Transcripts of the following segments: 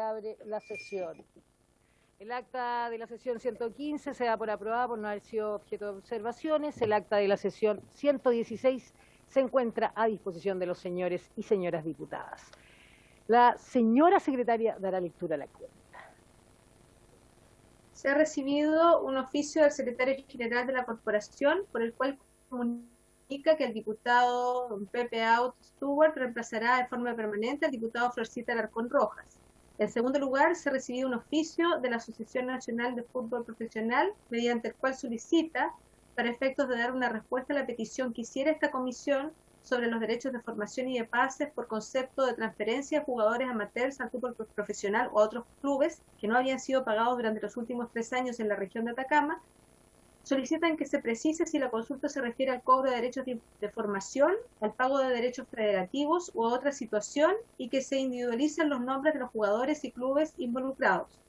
abre la sesión. El acta de la sesión 115 se da por aprobada por no haber sido objeto de observaciones. El acta de la sesión 116 se encuentra a disposición de los señores y señoras diputadas. La señora secretaria dará lectura a la cuenta. Se ha recibido un oficio del secretario general de la Corporación por el cual comunica que el diputado don Pepe Out Stewart reemplazará de forma permanente al diputado Florcita Alarcón Rojas. En segundo lugar, se ha recibido un oficio de la Asociación Nacional de Fútbol Profesional, mediante el cual solicita, para efectos de dar una respuesta a la petición que hiciera esta comisión sobre los derechos de formación y de pases por concepto de transferencia de jugadores amateurs al fútbol profesional o a otros clubes que no habían sido pagados durante los últimos 3 años en la región de Atacama, solicitan que se precise si la consulta se refiere al cobro de derechos de formación, al pago de derechos federativos u a otra situación y que se individualicen los nombres de los jugadores y clubes involucrados.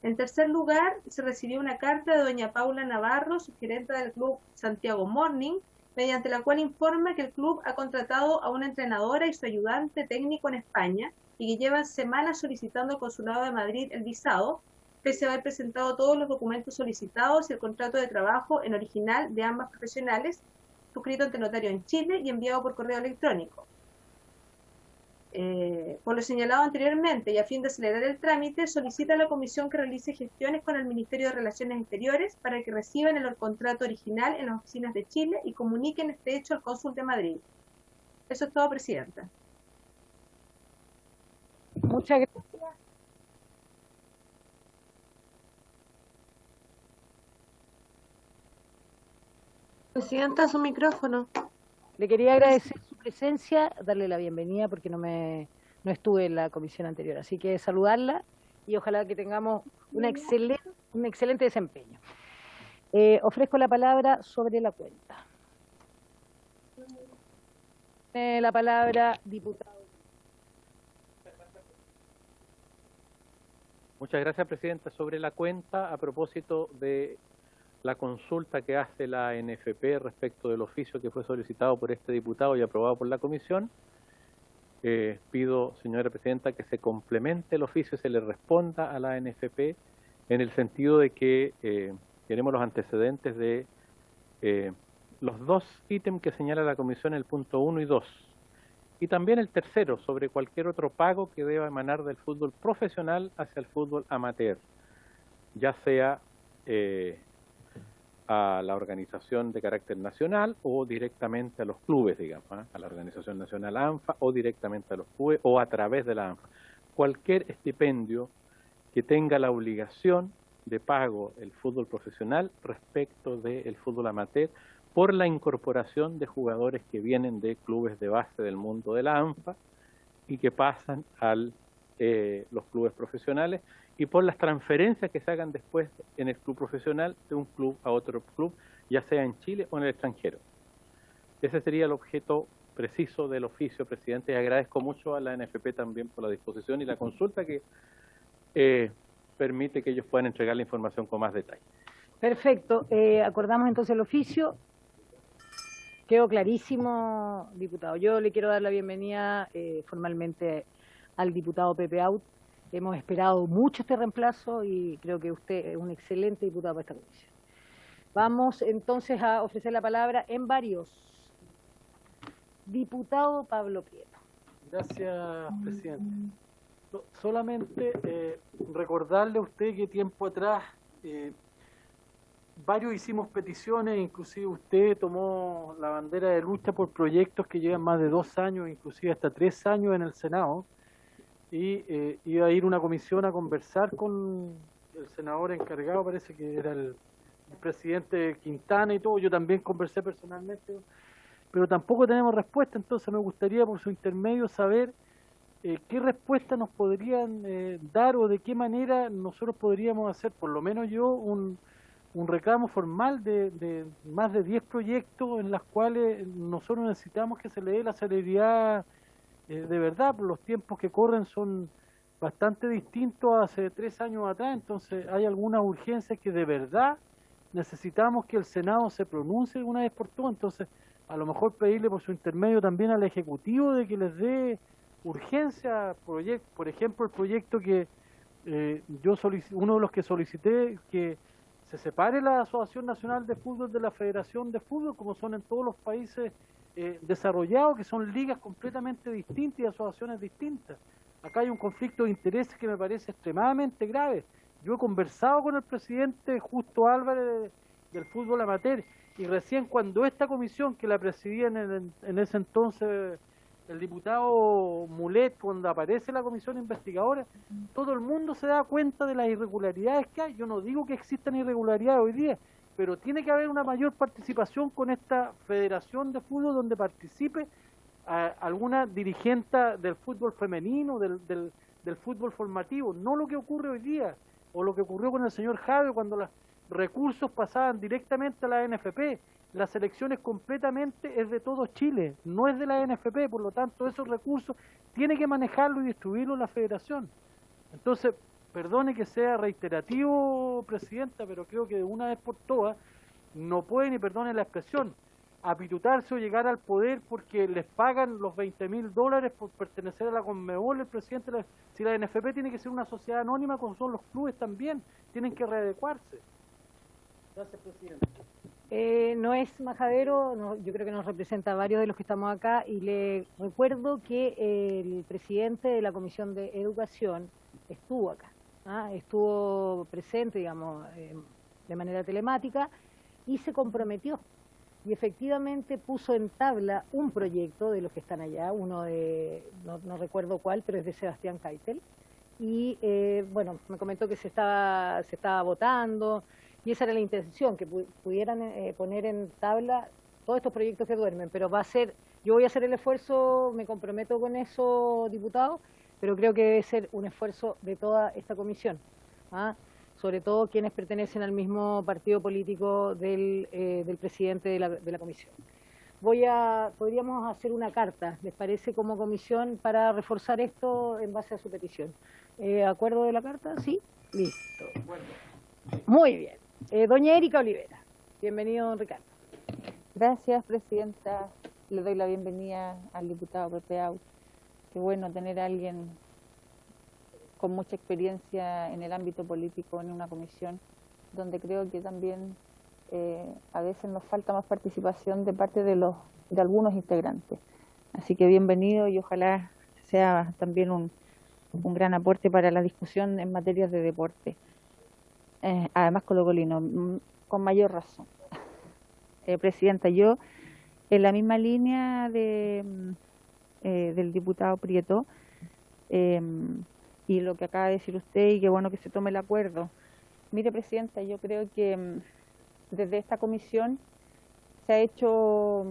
En tercer lugar, se recibió una carta de doña Paula Navarro, gerente del club Santiago Morning, mediante la cual informa que el club ha contratado a una entrenadora y su ayudante técnico en España y que llevan semanas solicitando al Consulado de Madrid el visado, pese a haber presentado todos los documentos solicitados y el contrato de trabajo en original de ambas profesionales, suscrito ante notario en Chile y enviado por correo electrónico. Por lo señalado anteriormente y a fin de acelerar el trámite, solicita a la Comisión que realice gestiones con el Ministerio de Relaciones Exteriores para que reciban el contrato original en las oficinas de Chile y comuniquen este hecho al cónsul de Madrid. Eso es todo, Presidenta. Muchas gracias. Presidenta, su micrófono. Le quería agradecer su presencia, darle la bienvenida porque no estuve en la comisión anterior, así que saludarla y ojalá que tengamos un excelente desempeño. Ofrezco la palabra sobre la cuenta. La palabra, diputado. Muchas gracias, Presidenta. Sobre la cuenta, a propósito de la consulta que hace la ANFP respecto del oficio que fue solicitado por este diputado y aprobado por la comisión, pido, señora Presidenta, que se complemente el oficio y se le responda a la ANFP en el sentido de que tenemos los antecedentes de los 2 ítems que señala la comisión, el punto 1 y 2, y también el tercero, sobre cualquier otro pago que deba emanar del fútbol profesional hacia el fútbol amateur, ya sea a la organización de carácter nacional o directamente a los clubes, digamos, a la organización nacional ANFA o directamente a los clubes o a través de la ANFA. Cualquier estipendio que tenga la obligación de pago el fútbol profesional respecto del fútbol amateur por la incorporación de jugadores que vienen de clubes de base del mundo de la ANFA y que pasan a los clubes profesionales, y por las transferencias que se hagan después en el club profesional de un club a otro club, ya sea en Chile o en el extranjero. Ese sería el objeto preciso del oficio, Presidente, y agradezco mucho a la ANFP también por la disposición y la consulta que permite que ellos puedan entregar la información con más detalle. Perfecto, acordamos entonces el oficio. Quedó clarísimo, diputado. Yo le quiero dar la bienvenida formalmente al diputado Pepe Out. Hemos esperado mucho este reemplazo y creo que usted es un excelente diputado para esta comisión. Vamos entonces a ofrecer la palabra en varios. Diputado Pablo Prieto. Gracias, Presidente. Solamente recordarle a usted que tiempo atrás varios hicimos peticiones, inclusive usted tomó la bandera de lucha por proyectos que llevan más de 2 años, inclusive hasta 3 años en el Senado, y iba a ir una comisión a conversar con el senador encargado, parece que era el presidente Quintana y todo. Yo también conversé personalmente, pero tampoco tenemos respuesta. Entonces me gustaría por su intermedio saber qué respuesta nos podrían dar o de qué manera nosotros podríamos hacer, por lo menos yo, un reclamo formal de más de 10 proyectos en las cuales nosotros necesitamos que se le dé la celeridad de verdad. Los tiempos que corren son bastante distintos a hace 3 años atrás, entonces hay algunas urgencias que de verdad necesitamos que el Senado se pronuncie de una vez por todas. Entonces a lo mejor pedirle por su intermedio también al Ejecutivo de que les dé urgencia, por ejemplo, el proyecto que uno de los que solicité, que se separe la Asociación Nacional de Fútbol de la Federación de Fútbol, como son en todos los países desarrollados, que son ligas completamente distintas y asociaciones distintas. Acá hay un conflicto de intereses que me parece extremadamente grave. Yo he conversado con el presidente Justo Álvarez del fútbol amateur, y recién cuando esta comisión, que la presidía en ese entonces el diputado Mulet, cuando aparece la comisión investigadora, todo el mundo se da cuenta de las irregularidades que hay. Yo no digo que existan irregularidades hoy día, pero tiene que haber una mayor participación con esta federación de fútbol, donde participe alguna dirigente del fútbol femenino, del fútbol formativo, no lo que ocurre hoy día, o lo que ocurrió con el señor Jave cuando los recursos pasaban directamente a la NFP. La selección es completamente es de todo Chile, no es de la NFP, por lo tanto esos recursos tiene que manejarlo y distribuirlo la federación. Entonces, perdone que sea reiterativo, presidenta, pero creo que de una vez por todas no pueden, y perdone la expresión, apitutarse o llegar al poder porque les pagan los $20.000 por pertenecer a la Conmebol. El presidente, si la NFP tiene que ser una sociedad anónima, como son los clubes también, tienen que readecuarse. Gracias, presidente. No es majadero, yo creo que nos representa a varios de los que estamos acá, y le recuerdo que el presidente de la Comisión de Educación estuvo acá, estuvo presente, digamos, de manera telemática, y se comprometió, y efectivamente puso en tabla un proyecto de los que están allá, uno de, no recuerdo cuál, pero es de Sebastián Keitel, y bueno, me comentó que se estaba votando, y esa era la intención, que pudieran poner en tabla todos estos proyectos que duermen, pero yo voy a hacer el esfuerzo, me comprometo con eso, diputado, pero creo que debe ser un esfuerzo de toda esta comisión, sobre todo quienes pertenecen al mismo partido político del presidente de la comisión. Podríamos hacer una carta, ¿les parece, como comisión, para reforzar esto en base a su petición? ¿Acuerdo de la carta? ¿Sí? Listo. Muy bien. Doña Erika Olivera. Bienvenido, don Ricardo. Gracias, presidenta. Le doy la bienvenida al diputado Pepe Out. Qué bueno tener a alguien con mucha experiencia en el ámbito político en una comisión, donde creo que también a veces nos falta más participación de parte de algunos integrantes. Así que bienvenido, y ojalá sea también un gran aporte para la discusión en materias de deporte. Además colocolino, con mayor razón. Presidenta, yo en la misma línea del diputado Prieto, y lo que acaba de decir usted, y qué bueno que se tome el acuerdo. Mire, presidenta, yo creo que desde esta comisión se ha hecho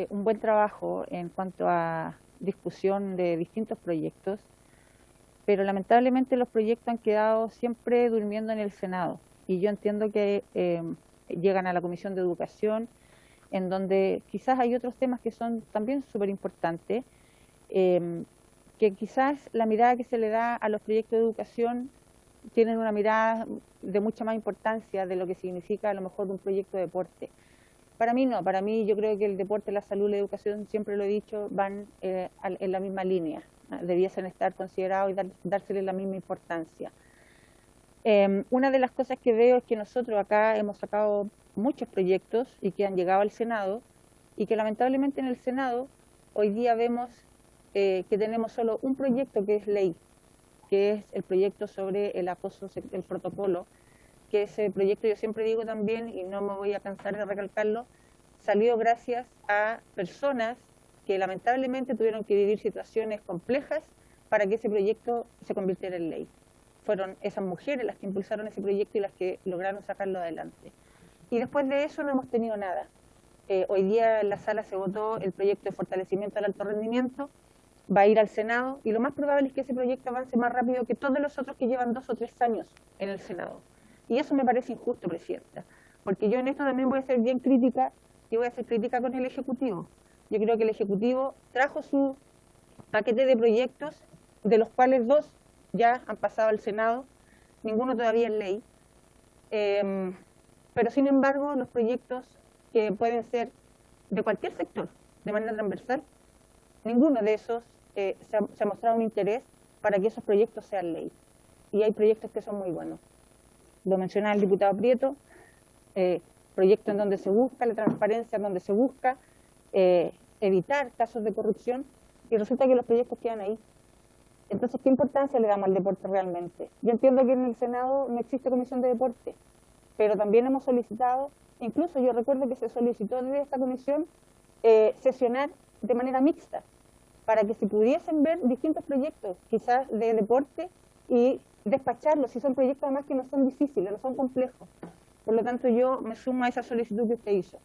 un buen trabajo en cuanto a discusión de distintos proyectos, pero lamentablemente los proyectos han quedado siempre durmiendo en el Senado, y yo entiendo que llegan a la Comisión de Educación, en donde quizás hay otros temas que son también súper importantes, que quizás la mirada que se le da a los proyectos de educación tienen una mirada de mucha más importancia de lo que significa a lo mejor un proyecto de deporte. Para mí no, para mí yo creo que el deporte, la salud y la educación, siempre lo he dicho, van en la misma línea. Debiesen estar considerados y dársele la misma importancia. Una de las cosas que veo es que nosotros acá hemos sacado muchos proyectos y que han llegado al Senado, y que lamentablemente en el Senado hoy día vemos que tenemos solo un proyecto que es ley, que es el proyecto sobre el acoso, el protocolo, que ese proyecto, yo siempre digo también, y no me voy a cansar de recalcarlo, salió gracias a personas que lamentablemente tuvieron que vivir situaciones complejas para que ese proyecto se convirtiera en ley. Fueron esas mujeres las que impulsaron ese proyecto y las que lograron sacarlo adelante. Y después de eso no hemos tenido nada. Hoy día en la sala se votó el proyecto de fortalecimiento del alto rendimiento, va a ir al Senado, y lo más probable es que ese proyecto avance más rápido que todos los otros que llevan 2 o 3 años en el Senado. Y eso me parece injusto, presidenta, porque yo en esto también voy a ser bien crítica, y voy a ser crítica con el Ejecutivo. Yo creo que el Ejecutivo trajo su paquete de proyectos, de los cuales 2 ya han pasado al Senado, ninguno todavía es ley, pero sin embargo los proyectos que pueden ser de cualquier sector, de manera transversal, ninguno de esos se ha mostrado un interés para que esos proyectos sean ley. Y hay proyectos que son muy buenos. Lo mencionaba el diputado Prieto, proyectos en donde se busca la transparencia, en donde se busca evitar casos de corrupción, y resulta que los proyectos quedan ahí. Entonces, ¿qué importancia le damos al deporte realmente? Yo entiendo que en el Senado no existe comisión de deporte, pero también hemos solicitado, incluso yo recuerdo que se solicitó desde esta comisión sesionar de manera mixta, para que se pudiesen ver distintos proyectos, quizás de deporte, y despacharlos, si son proyectos además que no son difíciles, no son complejos. Por lo tanto, yo me sumo a esa solicitud que usted hizo.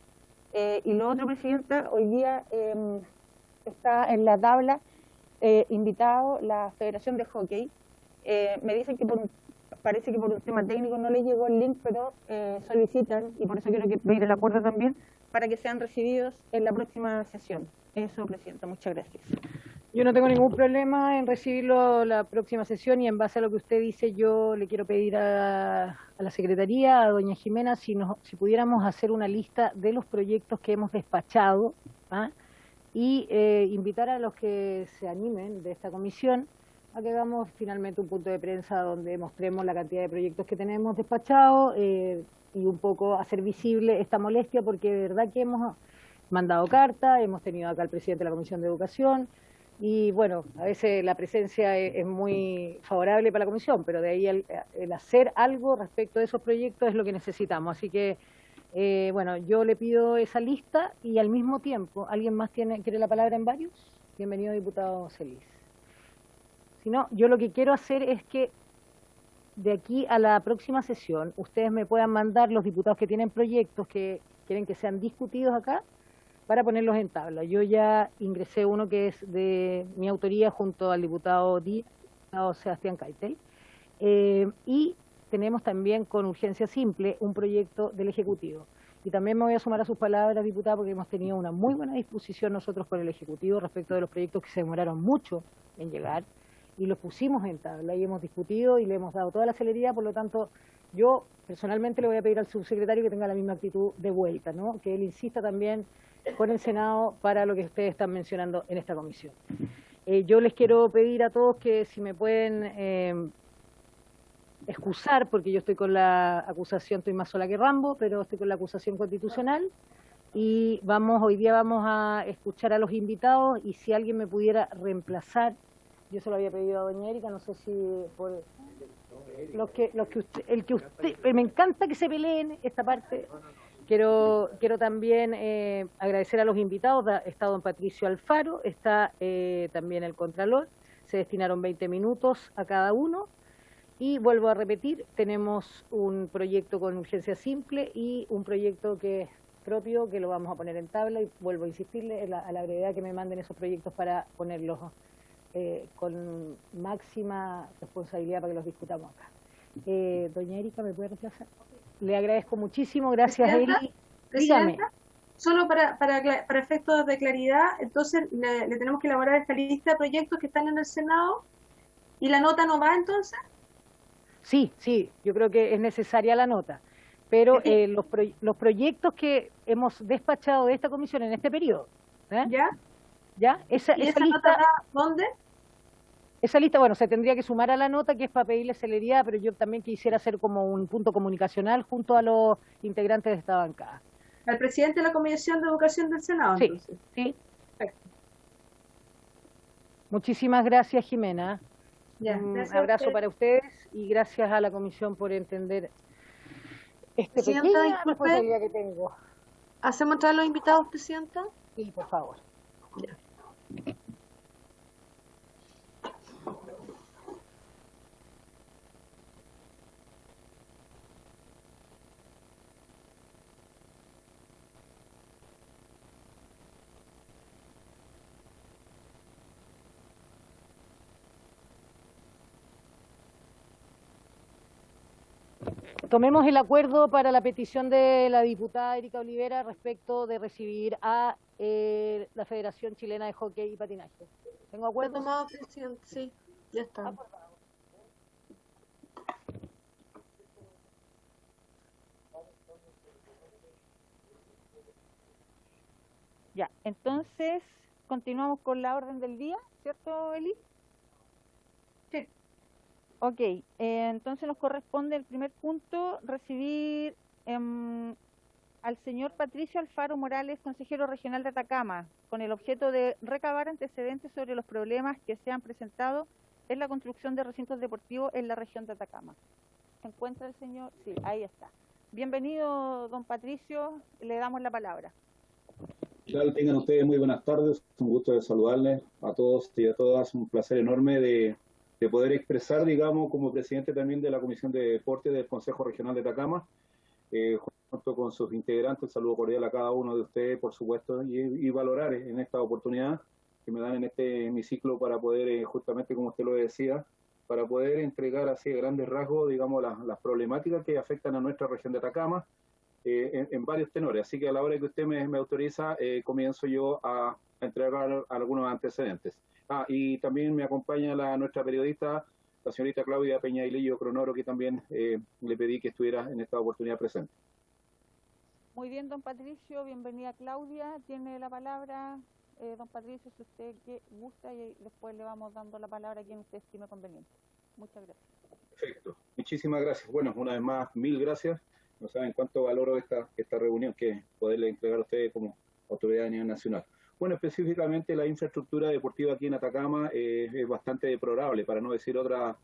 Y lo otro, Presidenta, hoy día está en la tabla invitado la Federación de Hockey. Me dicen que parece que por un tema técnico no les llegó el link, pero solicitan, y por eso quiero pedir el acuerdo también, para que sean recibidos en la próxima sesión. Eso, Presidenta, muchas gracias. Yo no tengo ningún problema en recibirlo la próxima sesión, y en base a lo que usted dice, yo le quiero pedir a la Secretaría, a doña Jimena, si pudiéramos hacer una lista de los proyectos que hemos despachado, y invitar a los que se animen de esta comisión a que hagamos finalmente un punto de prensa donde mostremos la cantidad de proyectos que tenemos despachados, y un poco hacer visible esta molestia, porque de verdad que hemos mandado carta, hemos tenido acá al presidente de la Comisión de Educación, y bueno, a veces la presencia es muy favorable para la comisión, pero de ahí el hacer algo respecto de esos proyectos es lo que necesitamos. Así que, bueno, yo le pido esa lista, y al mismo tiempo, ¿alguien más quiere la palabra en varios? Bienvenido, diputado Celis. Si no, yo lo que quiero hacer es que de aquí a la próxima sesión ustedes me puedan mandar los diputados que tienen proyectos que quieren que sean discutidos acá, para ponerlos en tabla. Yo ya ingresé uno que es de mi autoría junto al diputado Sebastián Keitel, y tenemos también con urgencia simple un proyecto del Ejecutivo. Y también me voy a sumar a sus palabras, diputada, porque hemos tenido una muy buena disposición nosotros con el Ejecutivo respecto de los proyectos que se demoraron mucho en llegar, y los pusimos en tabla y hemos discutido y le hemos dado toda la celeridad. Por lo tanto, yo personalmente le voy a pedir al subsecretario que tenga la misma actitud de vuelta, ¿no? Que él insista también con el Senado para lo que ustedes están mencionando en esta comisión. Yo les quiero pedir a todos que si me pueden excusar, porque yo estoy con la acusación, estoy más sola que Rambo, pero estoy con la acusación constitucional, y hoy día vamos a escuchar a los invitados, y si alguien me pudiera reemplazar, yo se lo había pedido a doña Erika, no sé si por me encanta que se peleen esta parte. Quiero también agradecer a los invitados. Está don Patricio Alfaro, está también el Contralor. Se destinaron 20 minutos a cada uno. Y vuelvo a repetir, tenemos un proyecto con urgencia simple y un proyecto que es propio, que lo vamos a poner en tabla, y vuelvo a insistirle a la brevedad que me manden esos proyectos para ponerlos con máxima responsabilidad para que los discutamos acá. Doña Erika, ¿me puede reemplazar? Le agradezco muchísimo, gracias Eli. Dígame. Solo para efectos de claridad, entonces le tenemos que elaborar esta lista de proyectos que están en el Senado, ¿y la nota no va entonces? Sí, yo creo que es necesaria la nota, pero los proyectos que hemos despachado de esta comisión en este periodo, ¿Ya? Esa esa lista, nota va dónde? Esa lista, bueno, se tendría que sumar a la nota, que es para pedirle celeridad, pero yo también quisiera hacer como un punto comunicacional junto a los integrantes de esta bancada. Al presidente de la Comisión de Educación del Senado, Sí, entonces. sí. Perfecto. Muchísimas gracias, Jimena. Un abrazo para ustedes, y gracias a la comisión por entender pequeña responsabilidad que tengo. ¿Hacemos entrar a los invitados, Presidenta? Sí, por favor. Ya. Tomemos el acuerdo para la petición de la diputada Erika Olivera respecto de recibir a la Federación Chilena de Hockey y Patinaje. ¿Tengo acuerdo? Tomado, Presidente, sí, ya está. Ya, entonces continuamos con la orden del día, ¿cierto, Eli? Sí. Ok, entonces nos corresponde el primer punto, recibir al señor Patricio Alfaro Morales, consejero regional de Atacama, con el objeto de recabar antecedentes sobre los problemas que se han presentado en la construcción de recintos deportivos en la región de Atacama. ¿Se encuentra el señor? Sí, ahí está. Bienvenido, don Patricio, le damos la palabra. ¿Qué tal? Tengan ustedes muy buenas tardes, un gusto de saludarles a todos y a todas, un placer enorme de poder expresar, digamos, como presidente también de la Comisión de Deportes del Consejo Regional de Atacama, junto con sus integrantes, saludo cordial a cada uno de ustedes, por supuesto, y valorar en esta oportunidad que me dan en este hemiciclo para poder, justamente como usted lo decía, para poder entregar así a grandes rasgos, digamos, las problemáticas que afectan a nuestra región de Atacama, en varios tenores. Así que a la hora que usted me autoriza, comienzo yo a entregar algunos antecedentes. Y también me acompaña nuestra periodista, la señorita Claudia Peñailillo Cronoro, que también le pedí que estuviera en esta oportunidad presente. Muy bien, don Patricio, bienvenida Claudia, tiene la palabra. Don Patricio, si usted gusta, y después le vamos dando la palabra a quien usted estime conveniente. Muchas gracias. Perfecto, muchísimas gracias. Bueno, una vez más, mil gracias. No saben cuánto valoro esta reunión que poderle entregar a ustedes como autoridad a nivel nacional. Bueno, específicamente la infraestructura deportiva aquí en Atacama es bastante deplorable, para no decir otra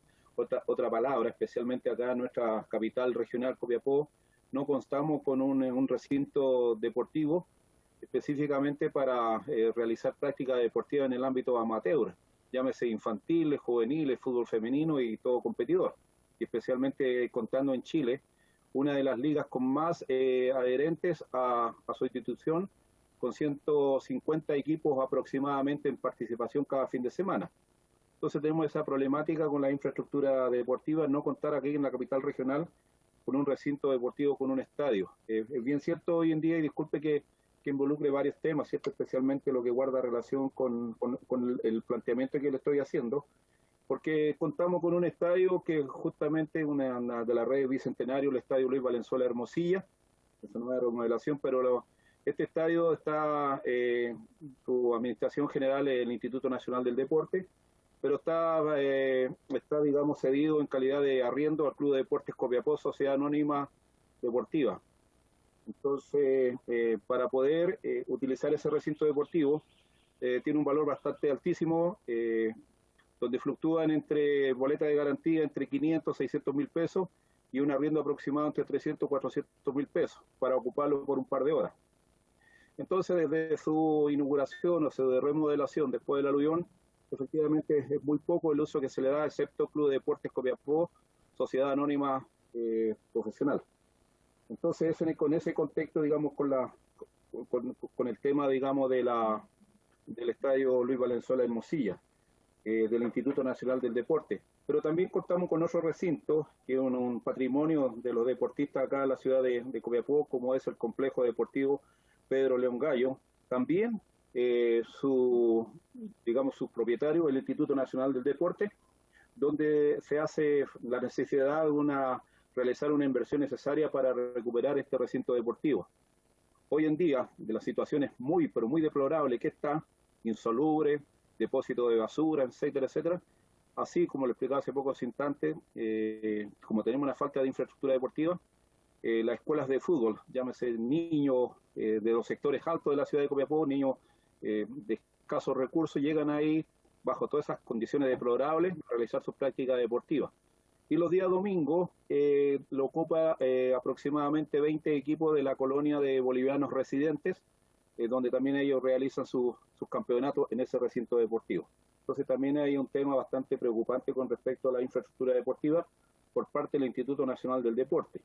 palabra, especialmente acá en nuestra capital regional, Copiapó. No constamos con un recinto deportivo específicamente para realizar prácticas deportivas en el ámbito amateur, llámese infantiles, juveniles, fútbol femenino y todo competidor. Y especialmente contando en Chile, una de las ligas con más adherentes a su institución, con 150 equipos aproximadamente en participación cada fin de semana. Entonces tenemos esa problemática con la infraestructura deportiva, no contar aquí en la capital regional con un recinto deportivo, con un estadio. Es bien cierto hoy en día, y disculpe que involucre varios temas, ¿cierto? Especialmente lo que guarda relación con el planteamiento que le estoy haciendo, porque contamos con un estadio que justamente una de las redes bicentenario, el Estadio Luis Valenzuela Hermosilla, esa nueva remodelación, pero este estadio está, su administración general es el Instituto Nacional del Deporte, pero está, digamos, cedido en calidad de arriendo al Club de Deportes Copiapó, Sociedad Anónima Deportiva. Entonces, para poder utilizar ese recinto deportivo, tiene un valor bastante altísimo, donde fluctúan entre boletas de garantía entre 500 600 mil pesos y un arriendo aproximado entre 300 400 mil pesos para ocuparlo por un par de horas. Entonces, desde su inauguración o su remodelación después del aluvión, efectivamente es muy poco el uso que se le da, excepto Club de Deportes Copiapó, Sociedad Anónima Profesional. Entonces, con ese contexto, digamos, con el tema, digamos, del Estadio Luis Valenzuela Hermosilla, del Instituto Nacional del Deporte. Pero también contamos con otro recinto, que es un patrimonio de los deportistas acá en la ciudad de Copiapó, como es el Complejo Deportivo Pedro León Gallo. También su propietario, el Instituto Nacional del Deporte, donde se hace la necesidad de realizar una inversión necesaria para recuperar este recinto deportivo. Hoy en día, de la situación es muy, pero muy deplorable que está, insalubre, depósito de basura, etcétera, etcétera. Así como lo explicaba hace pocos instantes, como tenemos una falta de infraestructura deportiva, las escuelas de fútbol, llámese niños de los sectores altos de la ciudad de Copiapó, niños de escasos recursos, llegan ahí bajo todas esas condiciones deplorables a realizar sus prácticas deportivas. Y los días domingos lo ocupa aproximadamente 20 equipos de la colonia de bolivianos residentes, donde también ellos realizan sus campeonatos en ese recinto deportivo. Entonces también hay un tema bastante preocupante con respecto a la infraestructura deportiva por parte del Instituto Nacional del Deporte.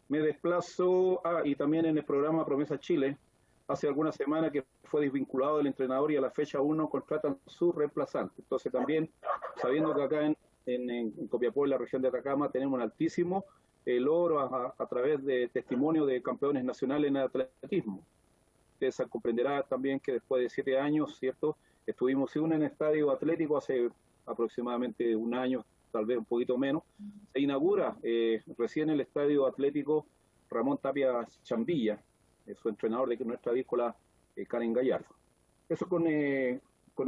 Me desplazo, y también en el programa Promesa Chile, hace algunas semanas que fue desvinculado del entrenador y a la fecha 1 contratan su reemplazante. Entonces también, sabiendo que acá en Copiapó, en la región de Atacama, tenemos un altísimo logro a través de testimonio de campeones nacionales en atletismo. Ustedes comprenderán también que después de 7 años, ¿cierto?, estuvimos en un estadio atlético hace aproximadamente un año, tal vez un poquito menos. Se inaugura recién el estadio atlético Ramón Tapia Chambilla, su entrenador de nuestra díscola, Karen Gallardo. Eso con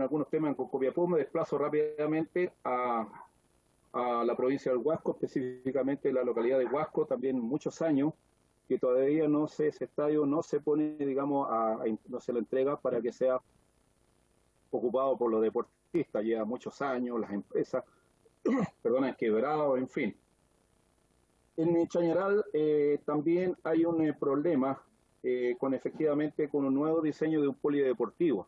algunos temas con Copiapó. Me desplazo rápidamente a la provincia del Huasco, específicamente la localidad de Huasco, también muchos años que todavía no ese estadio no se pone, digamos, no se le entrega para que sea ocupado por los deportistas. Lleva muchos años, las empresas, perdón, han quebrado, en fin. En Chañaral también hay un problema efectivamente con un nuevo diseño de un polideportivo.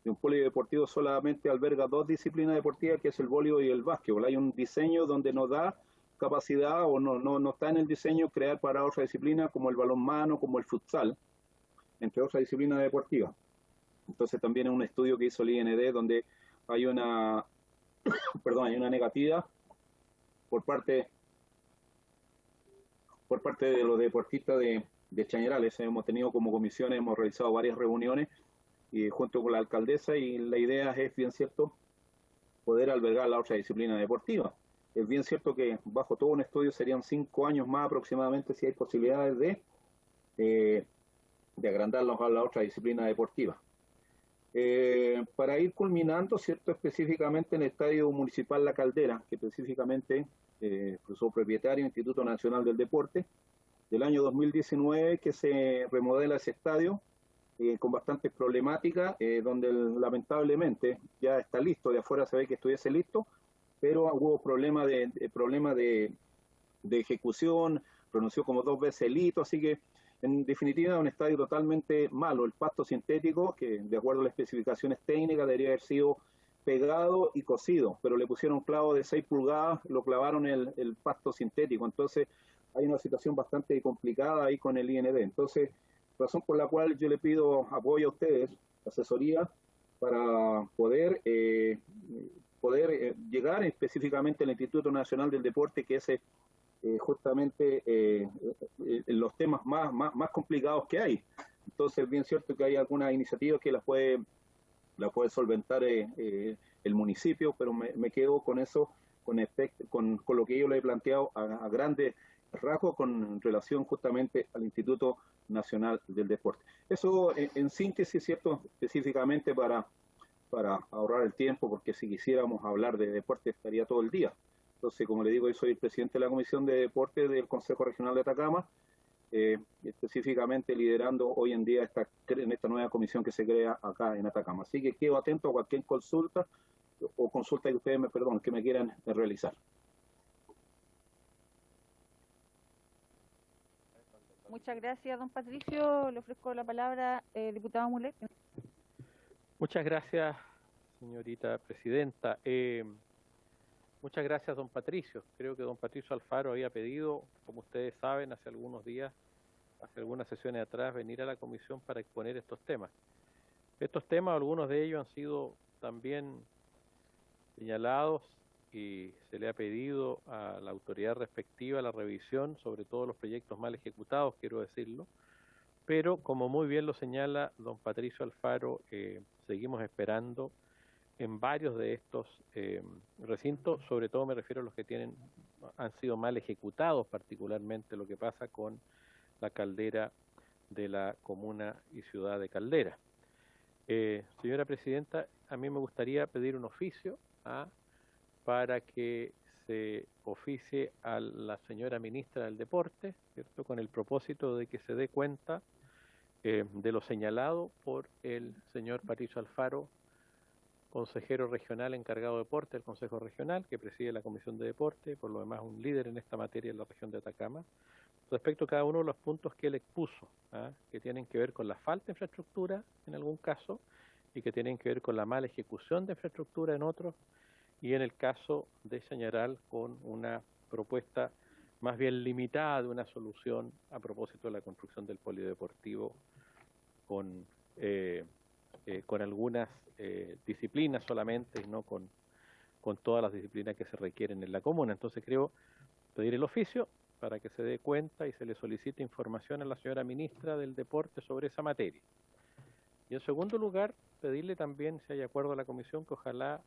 Un polideportivo solamente alberga 2 disciplinas deportivas, que es el voleibol y el básquetbol. Hay un diseño donde no da capacidad o no está en el diseño crear para otra disciplina como el balonmano, como el futsal, entre otras disciplinas deportivas. Entonces también es un estudio que hizo el IND donde hay una negativa por parte de los deportistas de Chañaral. Hemos tenido como comisiones, hemos realizado varias reuniones y junto con la alcaldesa, y la idea es, bien cierto, poder albergar la otra disciplina deportiva. Es bien cierto que bajo todo un estudio serían 5 años más aproximadamente si hay posibilidades de agrandarlos a la otra disciplina deportiva. Para ir culminando, cierto, específicamente en el Estadio Municipal La Caldera, que específicamente su propietario, Instituto Nacional del Deporte, del año 2019 que se remodela ese estadio, con bastantes problemáticas, donde lamentablemente ya está listo, de afuera se ve que estuviese listo, pero hubo problemas de ejecución, pronunció como 2 veces el hito, así que en definitiva un estadio totalmente malo. El pasto sintético, que de acuerdo a las especificaciones técnicas debería haber sido pegado y cosido, pero le pusieron un clavo de 6 pulgadas, lo clavaron el pasto sintético, entonces hay una situación bastante complicada ahí con el IND. Entonces, razón por la cual yo le pido apoyo a ustedes, asesoría, para poder llegar específicamente al Instituto Nacional del Deporte, que es justamente los temas más complicados que hay. Entonces, bien cierto que hay algunas iniciativas que las puede solventar el municipio, pero me quedo con eso, con lo que yo le he planteado a grandes rasgos con relación justamente al Instituto Nacional del Deporte. Eso en síntesis, cierto, específicamente para ahorrar el tiempo, porque si quisiéramos hablar de deporte estaría todo el día. Entonces, como le digo, yo soy el presidente de la Comisión de Deporte del Consejo Regional de Atacama, específicamente liderando hoy en día en esta nueva comisión que se crea acá en Atacama. Así que quedo atento a cualquier consulta que ustedes que me quieran realizar. Muchas gracias, don Patricio. Le ofrezco la palabra, diputado Mulet. Muchas gracias, señorita presidenta. Muchas gracias, don Patricio. Creo que don Patricio Alfaro había pedido, como ustedes saben, hace algunos días, hace algunas sesiones atrás, venir a la comisión para exponer estos temas. Estos temas, algunos de ellos han sido también señalados y se le ha pedido a la autoridad respectiva la revisión sobre todos los proyectos mal ejecutados, quiero decirlo, pero como muy bien lo señala don Patricio Alfaro, seguimos esperando en varios de estos recintos, sobre todo me refiero a los que han sido mal ejecutados, particularmente lo que pasa con la caldera de la comuna y ciudad de Caldera. Señora presidenta, a mí me gustaría pedir un oficio para que se oficie a la señora ministra del Deporte, ¿cierto?, con el propósito de que se dé cuenta de lo señalado por el señor Patricio Alfaro, consejero regional encargado de deporte del Consejo Regional, que preside la Comisión de Deporte, por lo demás un líder en esta materia en la región de Atacama, respecto a cada uno de los puntos que él expuso, que tienen que ver con la falta de infraestructura en algún caso, y que tienen que ver con la mala ejecución de infraestructura en otros, y en el caso de Chañaral con una propuesta más bien limitada de una solución a propósito de la construcción del polideportivo con algunas disciplinas solamente y no con todas las disciplinas que se requieren en la comuna. Entonces creo pedir el oficio para que se dé cuenta y se le solicite información a la señora ministra del Deporte sobre esa materia. Y en segundo lugar, pedirle también, si hay acuerdo a la comisión, que ojalá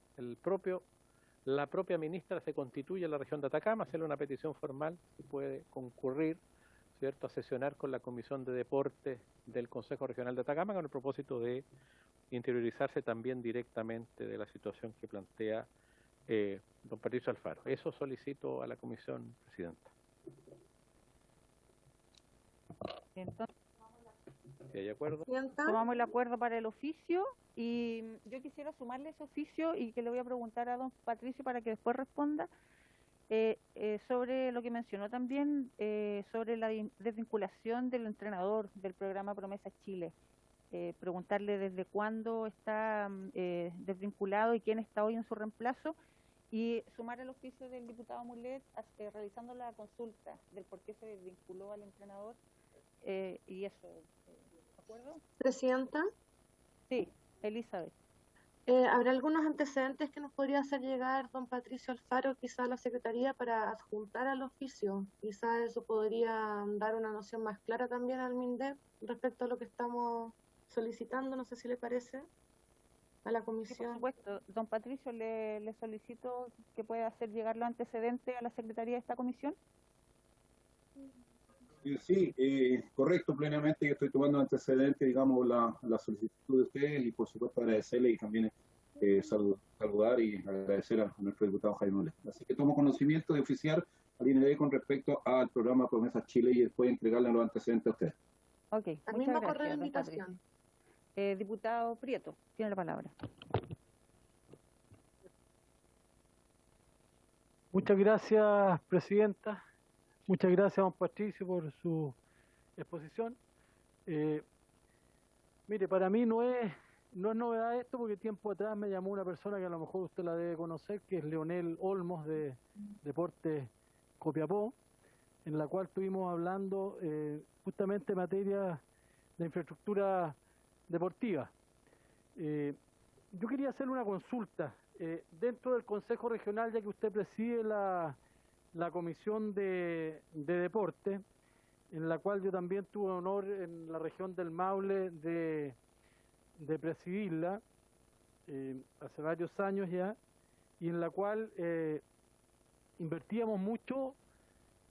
la propia ministra se constituya en la región de Atacama, hacerle una petición formal, si puede concurrir, ¿cierto?, a sesionar con la Comisión de Deporte del Consejo Regional de Atacama con el propósito de interiorizarse también directamente de la situación que plantea don Patricio Alfaro. Eso solicito a la comisión, presidenta. Entonces, ¿Sí hay acuerdo? Presidenta, tomamos el acuerdo para el oficio y yo quisiera sumarle ese oficio y que le voy a preguntar a don Patricio para que después responda sobre lo que mencionó también sobre la desvinculación del entrenador del programa Promesa Chile. Preguntarle desde cuándo está desvinculado y quién está hoy en su reemplazo y sumar el oficio del diputado Mulet realizando la consulta del por qué se desvinculó al entrenador y eso. ¿De acuerdo? Presidenta, Sí, Elizabeth. ¿habrá algunos antecedentes que nos podría hacer llegar don Patricio Alfaro, quizá a la Secretaría, para adjuntar al oficio? Quizá eso podría dar una noción más clara también al MINDEP respecto a lo que estamos solicitando, no sé si le parece, a la Sí, por comisión. supuesto. Don Patricio, le solicito que pueda hacer llegar los antecedentes a la Secretaría de esta comisión. Sí, correcto, plenamente. Yo estoy tomando antecedentes, digamos, la solicitud de ustedes y por supuesto agradecerle y también saludar y agradecer a nuestro diputado Jaime Mulet. Así que tomo conocimiento de oficiar al IND con respecto al programa Promesa Chile y después entregarle los antecedentes a ustedes. Ok, Al muchas mismo gracias, correo de don invitación. Patricio. Diputado Prieto, tiene la palabra. Muchas gracias, presidenta. Muchas gracias, don Patricio, por su exposición. Mire, para mí no es novedad esto, porque tiempo atrás me llamó una persona que a lo mejor usted la debe conocer, que es Leonel Olmos de Deportes Copiapó, en la cual estuvimos hablando justamente en materia de infraestructura deportiva. Yo quería hacerle una consulta. Dentro del Consejo Regional, ya que usted preside la Comisión de Deporte, en la cual yo también tuve honor en la región del Maule de presidirla hace varios años ya, y en la cual invertíamos mucho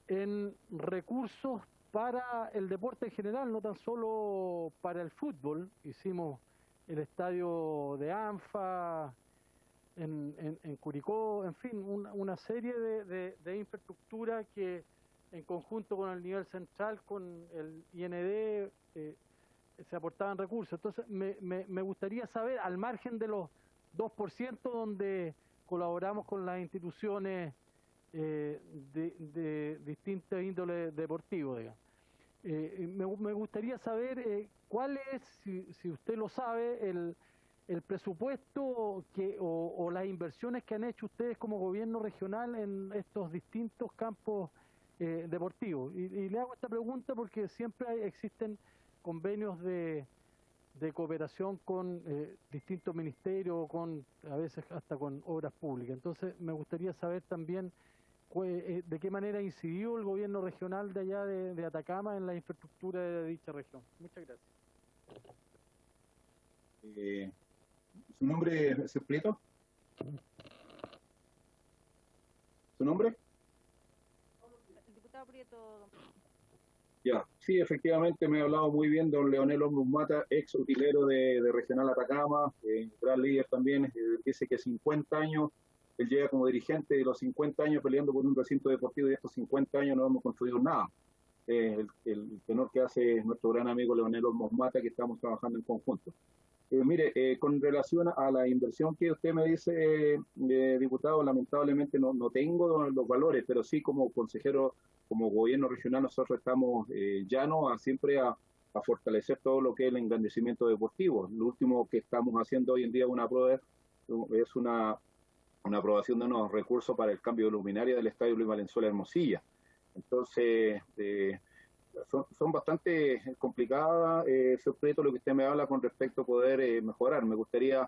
en recursos para el deporte en general, no tan solo para el fútbol. Hicimos el estadio de ANFA en Curicó, en fin, una serie de infraestructura que en conjunto con el nivel central, con el IND, se aportaban recursos. Entonces me gustaría saber, al margen de los 2% donde colaboramos con las instituciones de distintas índoles deportivos, digamos, me gustaría saber cuál es, si usted lo sabe, el presupuesto o las inversiones que han hecho ustedes como gobierno regional en estos distintos campos deportivos. Y le hago esta pregunta porque siempre existen convenios de cooperación con distintos ministerios, a veces hasta con obras públicas. Entonces me gustaría saber también de qué manera ha incidido el gobierno regional de allá de Atacama en la infraestructura de dicha región. Muchas gracias. ¿Su nombre es Prieto? ¿Su nombre? El diputado Prieto. Ya, sí, efectivamente me ha hablado muy bien don Leonel Olmos Mata, ex utilero de Regional Atacama, gran líder también. Dice que 50 años, él llega como dirigente de los 50 años peleando por un recinto deportivo, y estos 50 años no hemos construido nada. El tenor que hace nuestro gran amigo Leonel Olmos Mata, que estamos trabajando en conjunto. Mire, con relación a la inversión que usted me dice, diputado, lamentablemente no tengo los valores, pero sí como consejero, como gobierno regional, nosotros estamos llanos siempre a fortalecer todo lo que es el engrandecimiento deportivo. Lo último que estamos haciendo hoy en día es una aprobación de unos recursos para el cambio de luminaria del Estadio Luis Valenzuela Hermosilla. Entonces, son bastante complicadas, esos proyectos, lo que usted me habla con respecto a poder mejorar. Me gustaría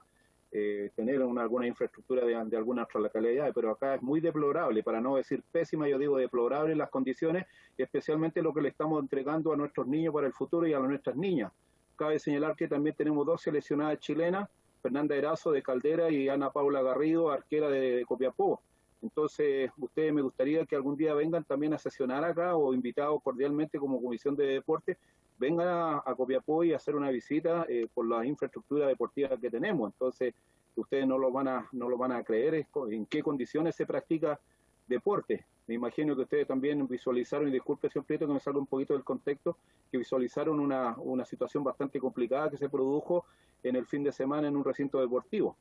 tener alguna infraestructura de algunas localidades, pero acá es muy deplorable, para no decir pésima, yo digo deplorable las condiciones, y especialmente lo que le estamos entregando a nuestros niños para el futuro y a nuestras niñas. Cabe señalar que también tenemos 2 seleccionadas chilenas, Fernanda Erazo de Caldera y Ana Paula Garrido, arquera de Copiapó. Entonces, ustedes me gustaría que algún día vengan también a sesionar acá o invitados cordialmente como Comisión de Deportes, vengan a Copiapó y hacer una visita por la infraestructura deportiva que tenemos. Entonces, ustedes no lo van a creer en qué condiciones se practica deporte. Me imagino que ustedes también visualizaron, y disculpe, señor Prieto, que me salga un poquito del contexto, que visualizaron una situación bastante complicada que se produjo en el fin de semana en un recinto deportivo.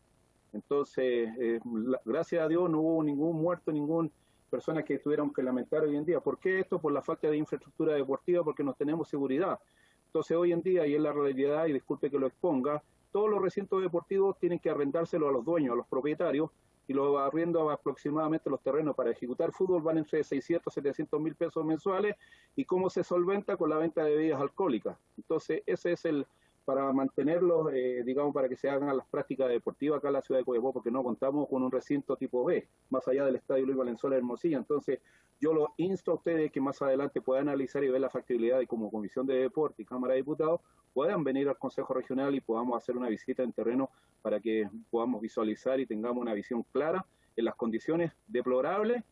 Entonces, gracias a Dios no hubo ningún muerto, ninguna persona que tuviéramos que lamentar hoy en día. ¿Por qué esto? Por la falta de infraestructura deportiva, porque no tenemos seguridad. Entonces, hoy en día, y es la realidad, y disculpe que lo exponga, todos los recintos deportivos tienen que arrendárselo a los dueños, a los propietarios, y los arriendos aproximadamente los terrenos para ejecutar fútbol van entre 600 y 700 mil pesos mensuales. ¿Y cómo se solventa? Con la venta de bebidas alcohólicas. Entonces, ese es para mantenerlos, digamos, para que se hagan las prácticas deportivas acá en la ciudad de Copiapó, porque no contamos con un recinto tipo B, más allá del Estadio Luis Valenzuela de Hermosilla. Entonces, yo los insto a ustedes que más adelante puedan analizar y ver la factibilidad y como Comisión de Deporte y Cámara de Diputados puedan venir al Consejo Regional y podamos hacer una visita en terreno para que podamos visualizar y tengamos una visión clara en las condiciones deplorables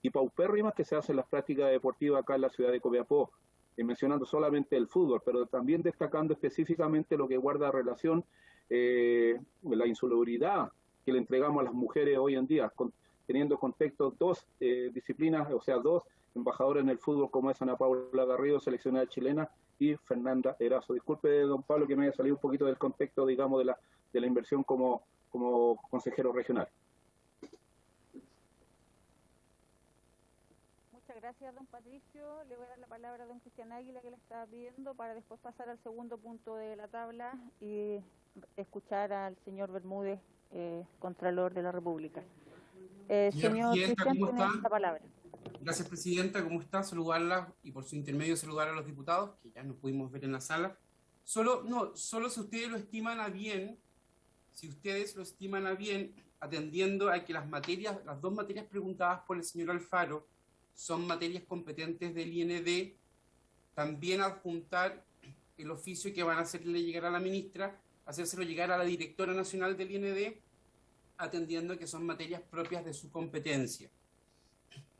y paupérrimas que se hacen las prácticas deportivas acá en la ciudad de Copiapó, mencionando solamente el fútbol, pero también destacando específicamente lo que guarda relación la insalubridad que le entregamos a las mujeres hoy en día, teniendo contexto dos disciplinas, o sea, dos embajadores en el fútbol como es Ana Paula Garrido, seleccionada chilena, y Fernanda Erazo. Disculpe, don Pablo, que me haya salido un poquito del contexto, digamos, de la inversión como consejero regional. Muchas gracias, don Patricio. Le voy a dar la palabra a don Cristian Águila, que le estaba pidiendo, para después pasar al segundo punto de la tabla y escuchar al señor Bermúdez, Contralor de la República. Señor Cristian, tiene la palabra. Gracias, Presidenta. ¿Cómo está? Saludarla y por su intermedio saludar a los diputados, que ya nos pudimos ver en la sala. Solo si ustedes lo estiman a bien, atendiendo a que las dos materias preguntadas por el señor Alfaro son materias competentes del IND, también adjuntar el oficio que van a hacerle llegar a la ministra, hacérselo llegar a la directora nacional del IND, atendiendo a que son materias propias de su competencia.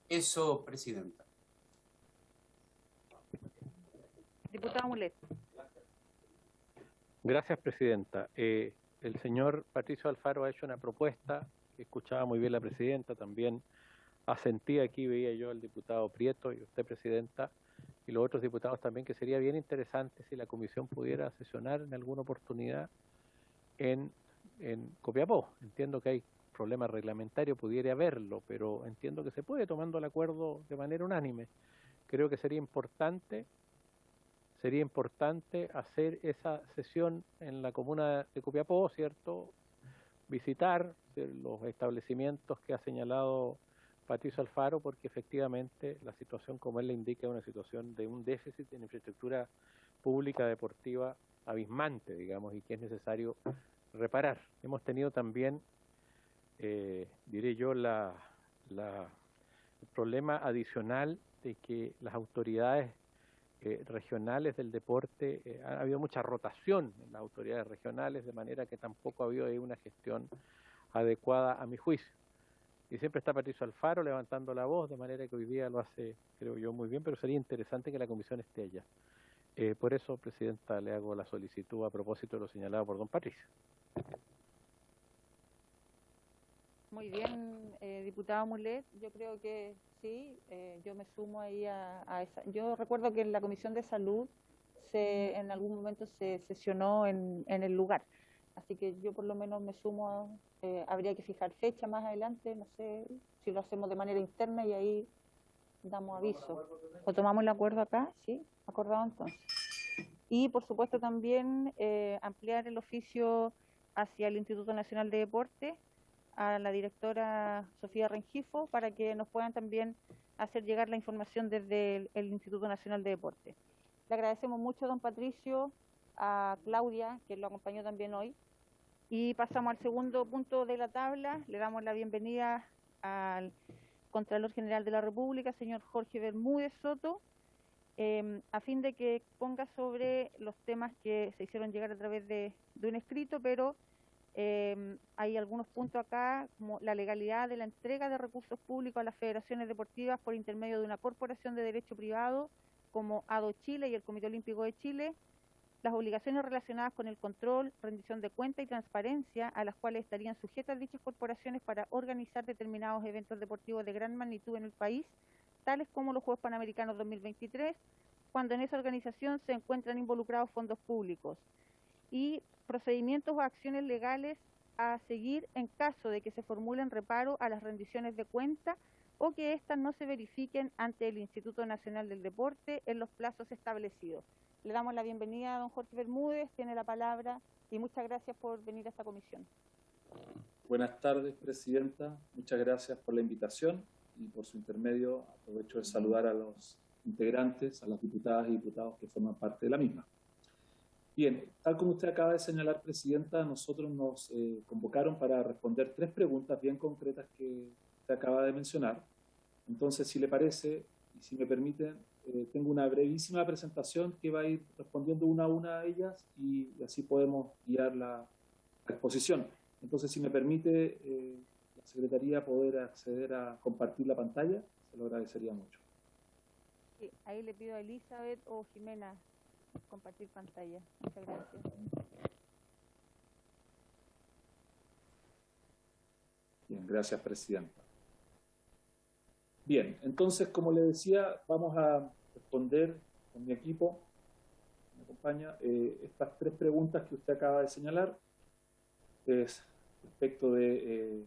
Eso, Presidenta. Diputado Mulet. Gracias, Presidenta. El señor Patricio Alfaro ha hecho una propuesta que escuchaba muy bien la Presidenta, también asentía aquí, veía yo al diputado Prieto y usted, Presidenta, y los otros diputados también, que sería bien interesante si la Comisión pudiera sesionar en alguna oportunidad en Copiapó. Entiendo que hay problema reglamentario, pudiera haberlo, pero entiendo que se puede, tomando el acuerdo de manera unánime. Creo que sería importante hacer esa sesión en la comuna de Copiapó, ¿cierto? Visitar los establecimientos que ha señalado Patricio Alfaro, porque efectivamente la situación, como él le indica, es una situación de un déficit en infraestructura pública deportiva abismante, digamos, y que es necesario reparar. Hemos tenido también, diré yo, el problema adicional de que las autoridades regionales del deporte, ha habido mucha rotación en las autoridades regionales, de manera que tampoco ha habido ahí una gestión adecuada a mi juicio. Y siempre está Patricio Alfaro levantando la voz, de manera que hoy día lo hace, creo yo, muy bien, pero sería interesante que la comisión esté allá. Por eso, Presidenta, le hago la solicitud a propósito de lo señalado por don Patricio. Muy bien, diputado Mulet, yo creo que sí, yo me sumo ahí a esa. Yo recuerdo que en la Comisión de Salud en algún momento se sesionó en el lugar, así que yo por lo menos me sumo, habría que fijar fecha más adelante, no sé si lo hacemos de manera interna y ahí damos aviso. ¿O tomamos el acuerdo acá? Sí, acordado entonces. Y por supuesto también ampliar el oficio hacia el Instituto Nacional de Deporte, a la directora Sofía Rengifo, para que nos puedan también hacer llegar la información desde el Instituto Nacional de Deporte. Le agradecemos mucho a don Patricio, a Claudia, que lo acompañó también hoy, y pasamos al segundo punto de la tabla. Le damos la bienvenida al Contralor General de la República, señor Jorge Bermúdez Soto, a fin de que ponga sobre los temas que se hicieron llegar a través de un escrito, pero Hay algunos puntos acá, como la legalidad de la entrega de recursos públicos a las federaciones deportivas por intermedio de una corporación de derecho privado, como ADO Chile y el Comité Olímpico de Chile, las obligaciones relacionadas con el control, rendición de cuentas y transparencia a las cuales estarían sujetas dichas corporaciones para organizar determinados eventos deportivos de gran magnitud en el país, tales como los Juegos Panamericanos 2023, cuando en esa organización se encuentran involucrados fondos públicos, y procedimientos o acciones legales a seguir en caso de que se formulen reparo a las rendiciones de cuenta o que éstas no se verifiquen ante el Instituto Nacional del Deporte en los plazos establecidos. Le damos la bienvenida a don Jorge Bermúdez, tiene la palabra, y muchas gracias por venir a esta comisión. Buenas tardes, Presidenta. Muchas gracias por la invitación y por su intermedio aprovecho de saludar a los integrantes, a las diputadas y diputados que forman parte de la misma. Bien, tal como usted acaba de señalar, Presidenta, nosotros nos convocaron para responder 3 preguntas bien concretas que usted acaba de mencionar. Entonces, si le parece y si me permiten, tengo una brevísima presentación que va a ir respondiendo una a una de ellas y así podemos guiar la exposición. Entonces, si me permite la Secretaría poder acceder a compartir la pantalla, se lo agradecería mucho. Sí, ahí le pido a Elizabeth o Jimena compartir pantalla. Muchas gracias. Bien, gracias, Presidenta. Bien, entonces, como le decía, vamos a responder con mi equipo, me acompaña, estas 3 preguntas que usted acaba de señalar. Respecto de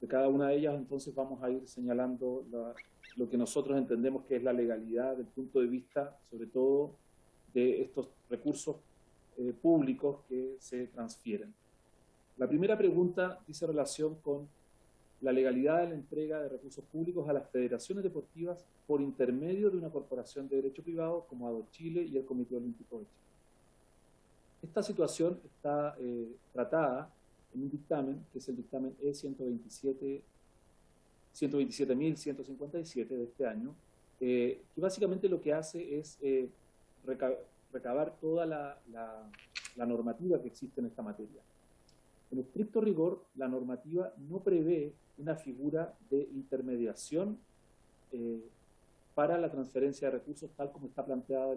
cada una de ellas, entonces vamos a ir señalando lo que nosotros entendemos que es la legalidad del punto de vista, sobre todo, de estos recursos públicos que se transfieren. La primera pregunta dice relación con la legalidad de la entrega de recursos públicos a las federaciones deportivas por intermedio de una corporación de derecho privado como ADO Chile y el Comité Olímpico de Chile. Esta situación está tratada en un dictamen, que es el dictamen E127.157 de este año, que básicamente lo que hace es recabar toda la normativa que existe en esta materia. En estricto rigor, la normativa no prevé una figura de intermediación para la transferencia de recursos tal como está planteada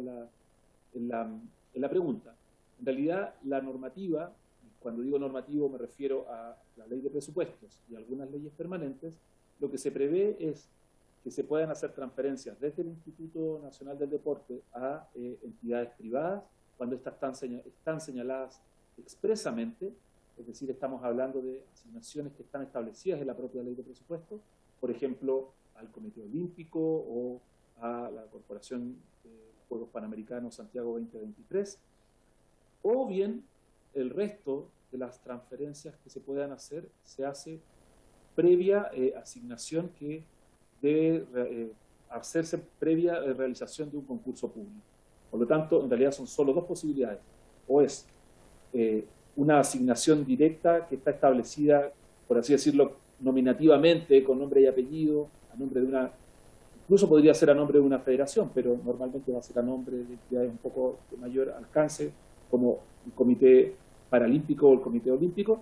en la pregunta. En realidad, la normativa, cuando digo normativo me refiero a la ley de presupuestos y algunas leyes permanentes, lo que se prevé es que se puedan hacer transferencias desde el Instituto Nacional del Deporte a entidades privadas cuando estas están señaladas expresamente, es decir, estamos hablando de asignaciones que están establecidas en la propia ley de presupuestos, por ejemplo, al Comité Olímpico o a la Corporación de Juegos Panamericanos Santiago 2023, o bien el resto de las transferencias que se puedan hacer se hace previa asignación que debe hacerse previa realización de un concurso público. Por lo tanto, en realidad son solo 2 posibilidades. O es una asignación directa que está establecida, por así decirlo, nominativamente, con nombre y apellido, a nombre de una, incluso podría ser a nombre de una federación, pero normalmente va a ser a nombre de entidades un poco de mayor alcance, como el Comité Paralímpico o el Comité Olímpico,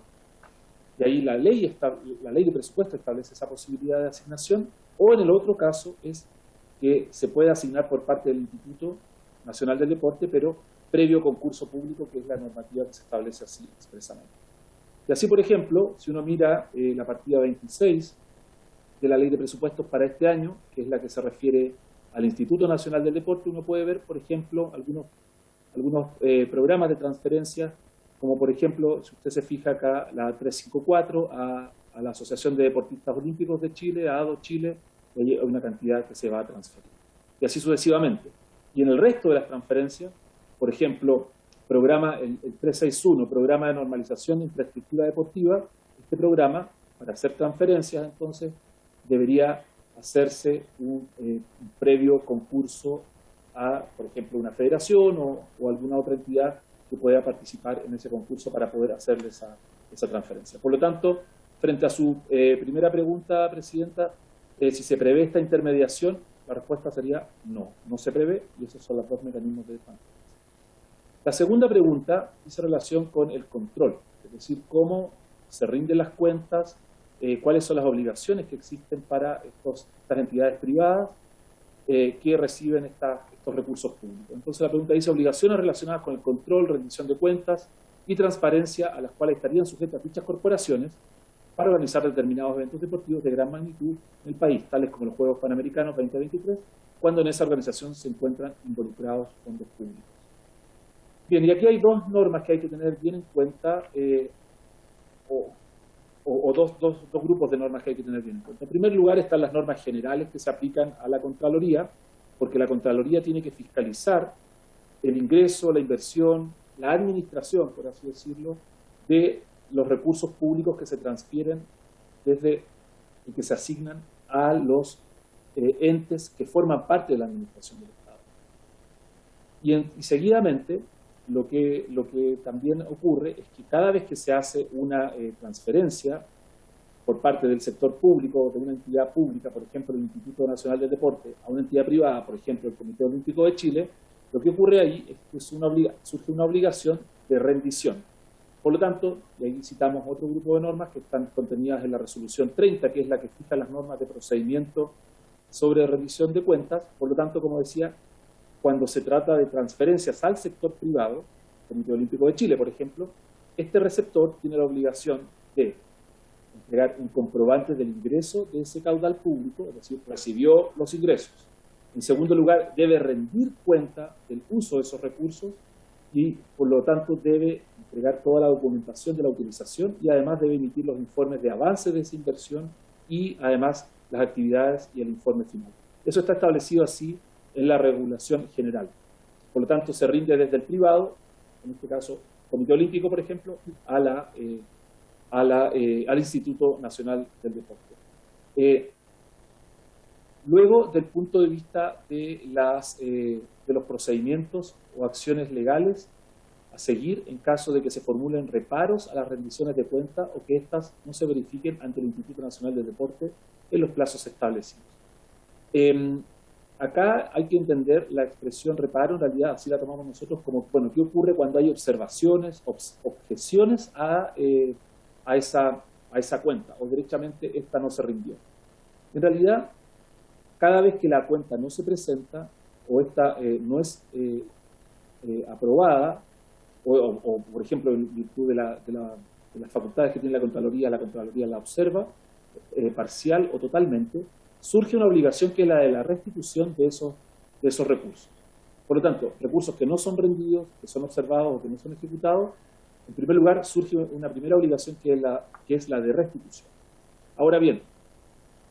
y ahí la ley de presupuesto establece esa posibilidad de asignación, o en el otro caso es que se puede asignar por parte del Instituto Nacional del Deporte, pero previo concurso público, que es la normativa que se establece así expresamente. Y así, por ejemplo, si uno mira la partida 26 de la ley de presupuestos para este año, que es la que se refiere al Instituto Nacional del Deporte, uno puede ver, por ejemplo, algunos programas de transferencia, como por ejemplo, si usted se fija acá, la 354 a la Asociación de Deportistas Olímpicos de Chile, a ADO Chile, hay una cantidad que se va a transferir. Y así sucesivamente. Y en el resto de las transferencias, por ejemplo, el 361, Programa de Normalización de Infraestructura Deportiva, este programa, para hacer transferencias, entonces, debería hacerse un previo concurso a, por ejemplo, una federación o alguna otra entidad que pueda participar en ese concurso para poder hacerle esa transferencia. Por lo tanto, frente a su primera pregunta, Presidenta, si se prevé esta intermediación, la respuesta sería no, no se prevé, y esos son los 2 mecanismos de transferencia. La segunda pregunta dice relación con el control, es decir, cómo se rinden las cuentas, cuáles son las obligaciones que existen para estas entidades privadas que reciben estos recursos públicos. Entonces la pregunta dice obligaciones relacionadas con el control, rendición de cuentas y transparencia a las cuales estarían sujetas dichas corporaciones para organizar determinados eventos deportivos de gran magnitud en el país, tales como los Juegos Panamericanos 2023, cuando en esa organización se encuentran involucrados fondos públicos. Bien, y aquí hay dos normas que hay que tener bien en cuenta, dos grupos de normas que hay que tener bien en cuenta. En primer lugar están las normas generales que se aplican a la Contraloría, porque la Contraloría tiene que fiscalizar el ingreso, la inversión, la administración, por así decirlo, de los recursos públicos que se transfieren desde y que se asignan a los entes que forman parte de la administración del Estado. Y seguidamente, lo que también ocurre es que cada vez que se hace una transferencia por parte del sector público o de una entidad pública, por ejemplo el Instituto Nacional del Deporte, a una entidad privada, por ejemplo el Comité Olímpico de Chile, lo que ocurre ahí es que surge una obligación de rendición. Por lo tanto, y ahí citamos otro grupo de normas que están contenidas en la resolución 30, que es la que fija las normas de procedimiento sobre rendición de cuentas. Por lo tanto, como decía, cuando se trata de transferencias al sector privado, el Comité Olímpico de Chile, por ejemplo, este receptor tiene la obligación de entregar un comprobante del ingreso de ese caudal público, es decir, recibió los ingresos. En segundo lugar, debe rendir cuenta del uso de esos recursos y, por lo tanto, debe entregar toda la documentación de la utilización y además debe emitir los informes de avance de esa inversión y, además, las actividades y el informe final. Eso está establecido así en la regulación general. Por lo tanto, se rinde desde el privado, en este caso, Comité Olímpico, por ejemplo, al Instituto Nacional del Deporte. Luego, del punto de vista de los procedimientos o acciones legales a seguir en caso de que se formulen reparos a las rendiciones de cuenta o que éstas no se verifiquen ante el Instituto Nacional del Deporte en los plazos establecidos. Acá hay que entender la expresión reparo, en realidad así la tomamos nosotros como, bueno, ¿qué ocurre cuando hay observaciones, objeciones a esa cuenta o derechamente esta no se rindió? En realidad, cada vez que la cuenta no se presenta o esta no es aprobada, o por ejemplo en virtud de las facultades que tiene la Contraloría la observa parcial o totalmente, surge una obligación que es la de la restitución de esos recursos. Por lo tanto, recursos que no son rendidos, que son observados o que no son ejecutados, en primer lugar surge una primera obligación que es la de restitución. Ahora bien,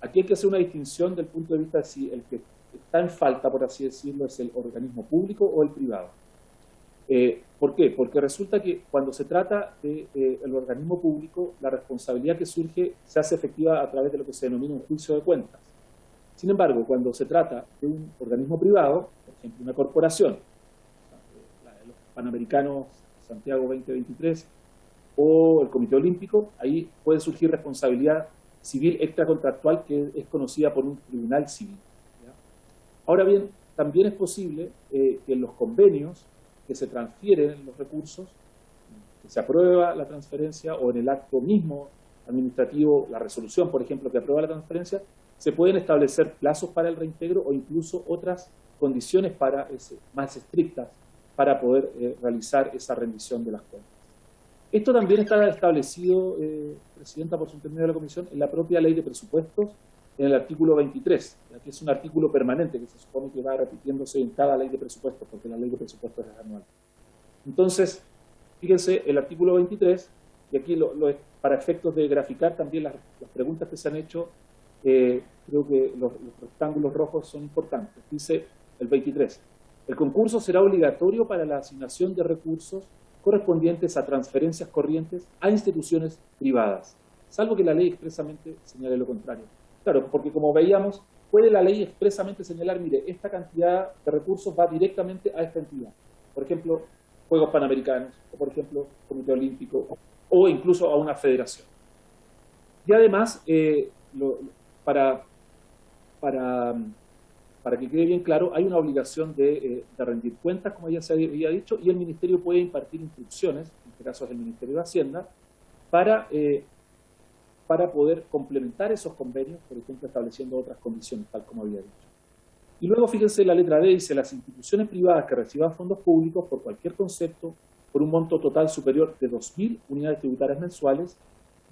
aquí hay que hacer una distinción del punto de vista de si el que está en falta, por así decirlo, es el organismo público o el privado. ¿Por qué? Porque resulta que cuando se trata del organismo público, la responsabilidad que surge se hace efectiva a través de lo que se denomina un juicio de cuentas. Sin embargo, cuando se trata de un organismo privado, por ejemplo, una corporación, los Panamericanos Santiago 2023 o el Comité Olímpico, ahí puede surgir responsabilidad civil extracontractual que es conocida por un tribunal civil. ¿Ya? Ahora bien, también es posible que en los convenios que se transfieren los recursos, que se aprueba la transferencia o en el acto mismo administrativo, la resolución, por ejemplo, que aprueba la transferencia, se pueden establecer plazos para el reintegro o incluso otras condiciones más estrictas para poder realizar esa rendición de las cuentas. Esto también está establecido, Presidenta, por su intermedio de la Comisión, en la propia Ley de Presupuestos, en el artículo 23, que es un artículo permanente que se supone que va repitiéndose en cada Ley de Presupuestos, porque la Ley de Presupuestos es anual. Entonces, fíjense, el artículo 23, y aquí para efectos de graficar también las preguntas que se han hecho, creo que los rectángulos rojos son importantes. Dice el 23, el concurso será obligatorio para la asignación de recursos correspondientes a transferencias corrientes a instituciones privadas, salvo que la ley expresamente señale lo contrario. Claro, porque como veíamos, puede la ley expresamente señalar, mire, esta cantidad de recursos va directamente a esta entidad. Por ejemplo, Juegos Panamericanos, o por ejemplo, Comité Olímpico, o incluso a una federación. Y además, para que quede bien claro, hay una obligación de rendir cuentas, como ya se había dicho, y el Ministerio puede impartir instrucciones, en este caso es el Ministerio de Hacienda, para poder complementar esos convenios, por ejemplo, estableciendo otras condiciones, tal como había dicho. Y luego, fíjense, la letra D dice: las instituciones privadas que reciban fondos públicos por cualquier concepto, por un monto total superior de 2.000 unidades tributarias mensuales,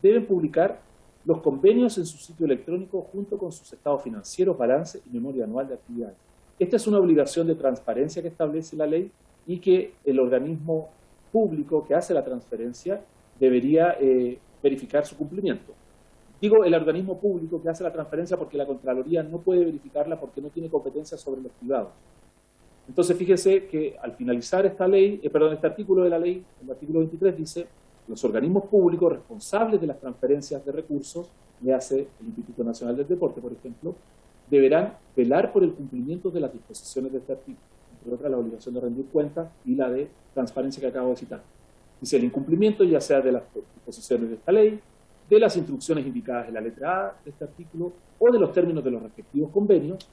deben publicar los convenios en su sitio electrónico junto con sus estados financieros, balance y memoria anual de actividades. Esta es una obligación de transparencia que establece la ley y que el organismo público que hace la transferencia debería verificar su cumplimiento. Digo el organismo público que hace la transferencia porque la Contraloría no puede verificarla porque no tiene competencia sobre los privados. Entonces, fíjese que al finalizar esta ley, este artículo de la ley, el artículo 23 dice: los organismos públicos responsables de las transferencias de recursos, le hace el Instituto Nacional del Deporte, por ejemplo, deberán velar por el cumplimiento de las disposiciones de este artículo, entre otras la obligación de rendir cuentas y la de transparencia que acabo de citar. Dice: el incumplimiento ya sea de las disposiciones de esta ley, de las instrucciones indicadas en la letra A de este artículo o de los términos de los respectivos convenios,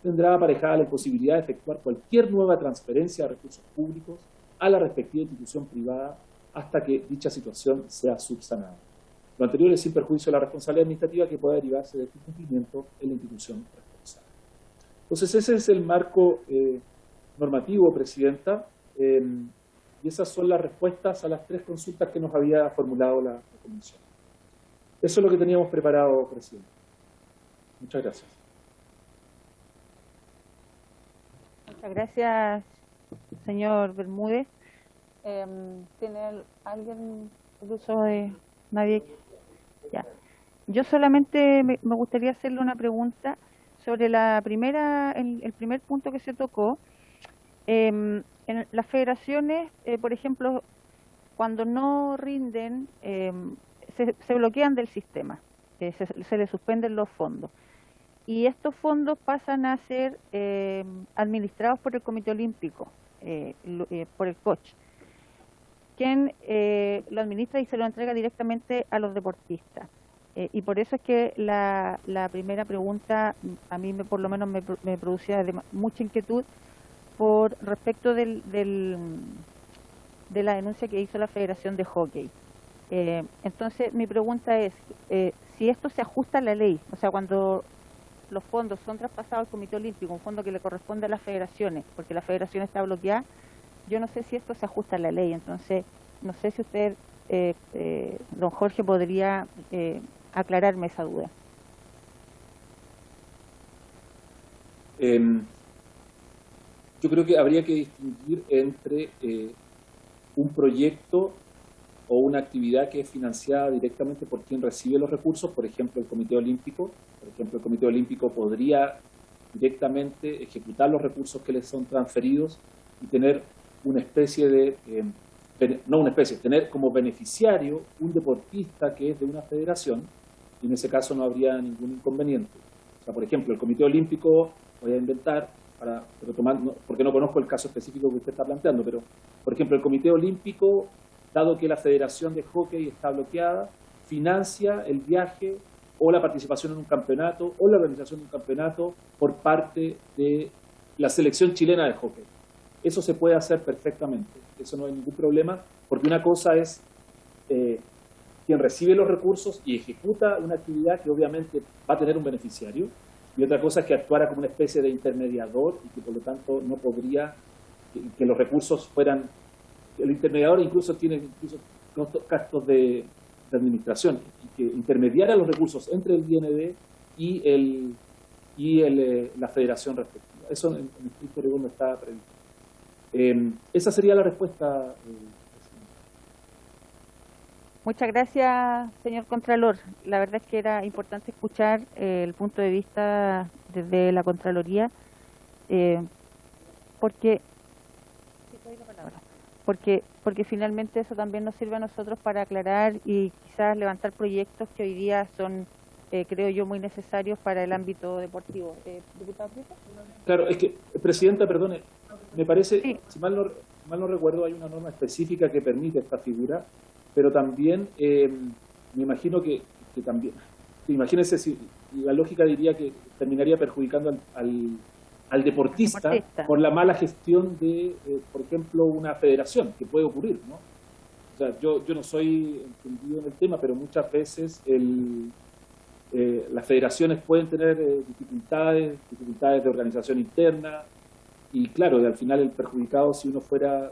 tendrá aparejada la imposibilidad de efectuar cualquier nueva transferencia de recursos públicos a la respectiva institución privada hasta que dicha situación sea subsanada. Lo anterior es sin perjuicio de la responsabilidad administrativa que pueda derivarse de este incumplimiento en la institución responsable. Entonces, ese es el marco normativo, Presidenta, y esas son las respuestas a las 3 consultas que nos había formulado la Comisión. Eso es lo que teníamos preparado, Presidente. Muchas gracias. Muchas gracias, señor Bermúdez. ¿Tiene alguien el uso de nadie? Ya. Yo solamente me gustaría hacerle una pregunta sobre el primer punto que se tocó. En las federaciones, por ejemplo, cuando no rinden, se bloquean del sistema, se les suspenden los fondos. Y estos fondos pasan a ser administrados por el Comité Olímpico, por el COCH, quien lo administra y se lo entrega directamente a los deportistas. Y por eso es que la primera pregunta a mí por lo menos me producía mucha inquietud por respecto de la denuncia que hizo la Federación de Hockey. Entonces mi pregunta es si esto se ajusta a la ley, o sea, cuando los fondos son traspasados al Comité Olímpico, un fondo que le corresponde a las federaciones, porque la federación está bloqueada, yo no sé si esto se ajusta a la ley. Entonces no sé si usted, don Jorge, podría aclararme esa duda. Yo creo que habría que distinguir entre un proyecto o una actividad que es financiada directamente por quien recibe los recursos, por ejemplo, el Comité Olímpico. Por ejemplo, el Comité Olímpico podría directamente ejecutar los recursos que les son transferidos y tener una especie de, tener como beneficiario un deportista que es de una federación, y en ese caso no habría ningún inconveniente. O sea, por ejemplo, el Comité Olímpico, voy a inventar, porque no conozco el caso específico que usted está planteando, pero, por ejemplo, el Comité Olímpico, dado que la Federación de Hockey está bloqueada, financia el viaje o la participación en un campeonato o la organización de un campeonato por parte de la selección chilena de hockey. Eso se puede hacer perfectamente, eso no hay ningún problema, porque una cosa es quien recibe los recursos y ejecuta una actividad que obviamente va a tener un beneficiario, y otra cosa es que actuara como una especie de intermediador y que por lo tanto no podría, que los recursos fueran, el intermediador incluso tiene gastos de administración, y que intermediara los recursos entre el IND y la federación respectiva. Eso en estricto rigor no está previsto. Esa sería la respuesta. Muchas gracias, señor Contralor. La verdad es que era importante escuchar el punto de vista desde la Contraloría, porque finalmente eso también nos sirve a nosotros para aclarar y quizás levantar proyectos que hoy día son, creo yo, muy necesarios para el ámbito deportivo. ¿Diputado Prieto? Claro, es que, Presidenta, perdone, me parece, sí, si mal no recuerdo, hay una norma específica que permite esta figura, pero también me imagino que también, imagínense si la lógica diría que terminaría perjudicando al deportista por la mala gestión de, por ejemplo, una federación, que puede ocurrir, ¿no? O sea, yo no soy entendido en el tema, pero muchas veces las federaciones pueden tener dificultades de organización interna, y claro, al final el perjudicado, si no fuera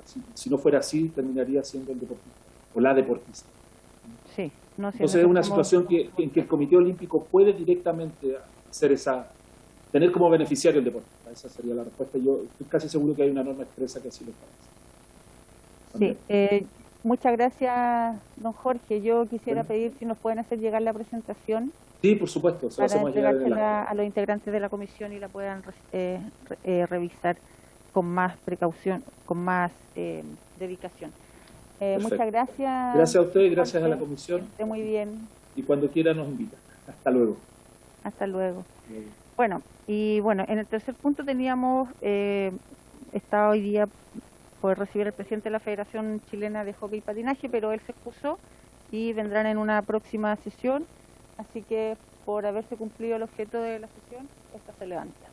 así, terminaría siendo el deportista o la deportista. Sí, no, sí, entonces es una situación en que el Comité Olímpico puede directamente tener como beneficiario el deporte. Esa sería la respuesta. Yo estoy casi seguro que hay una norma expresa que así lo establece. Sí, muchas gracias, don Jorge. Yo quisiera pedir si nos pueden hacer llegar la presentación. Sí, por supuesto, se lo para hacemos llegar entregársela a los integrantes de la comisión y la puedan revisar con más precaución, con más dedicación. Muchas gracias. Gracias a usted, gracias a la comisión. Que esté muy bien. Y cuando quiera nos invita. Hasta luego. Hasta luego. Bueno, en el tercer punto teníamos, está hoy día por recibir al presidente de la Federación Chilena de Hockey y Patinaje, pero él se excusó y vendrán en una próxima sesión. Así que por haberse cumplido el objeto de la sesión, esta se levanta.